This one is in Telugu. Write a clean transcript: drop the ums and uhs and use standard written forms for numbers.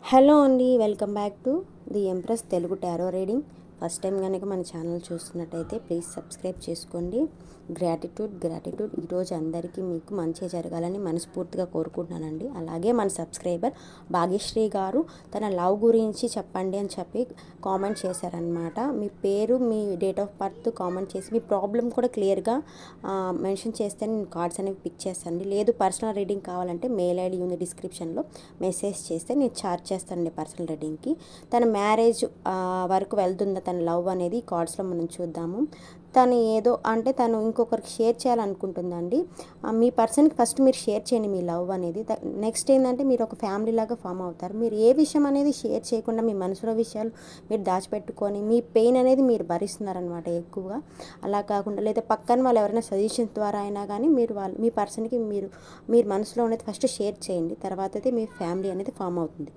హలో అండి, welcome back to the empress Telugu tarot reading. First time కనుక మన ఛానల్ చూస్తున్నట్టయితే ప్లీజ్ సబ్స్క్రైబ్ చేసుకోండి. గ్రాటిట్యూడ్. ఈరోజు అందరికీ మీకు మంచి జరగాలని మనస్ఫూర్తిగా కోరుకుంటున్నానండి. అలాగే మన సబ్స్క్రైబర్ భాగ్యశ్రీ గారు తన లవ్ గురించి చెప్పండి అని చెప్పి కామెంట్ చేశారనమాట. మీ పేరు, మీ డేట్ ఆఫ్ బర్త్ కామెంట్ చేసి మీ ప్రాబ్లం కూడా క్లియర్గా మెన్షన్ చేస్తే నేను కార్డ్స్ అనేవి పిక్ చేస్తానండి. లేదు పర్సనల్ రీడింగ్ కావాలంటే మెయిల్ ఐడి ఉంది డిస్క్రిప్షన్లో, మెసేజ్ చేస్తే నేను చార్జ్ చేస్తానండి పర్సనల్ రీడింగ్కి. తన మ్యారేజ్ వరకు వెళ్తుందా తన లవ్ అనేది కార్డ్స్లో మనం చూద్దాము. తను ఏదో అంటే తను ఇంకొకరికి షేర్ చేయాలనుకుంటుందండి. మీ పర్సన్కి ఫస్ట్ మీరు షేర్ చేయండి మీ లవ్ అనేది. నెక్స్ట్ ఏంటంటే మీరు ఒక ఫ్యామిలీ లాగా ఫామ్ అవుతారు. మీరు ఏ విషయం అనేది షేర్ చేయకుండా మీ మనసులో విషయాలు మీరు దాచిపెట్టుకొని మీ పెయిన్ అనేది మీరు భరిస్తున్నారనమాట ఎక్కువగా. అలా కాకుండా లేదా పక్కన వాళ్ళు ఎవరైనా సజెషన్స్ ద్వారా అయినా కానీ మీరు మీ పర్సన్కి మీరు మనసులో అనేది ఫస్ట్ షేర్ చేయండి. తర్వాత అయితే మీ ఫ్యామిలీ అనేది ఫామ్ అవుతుంది.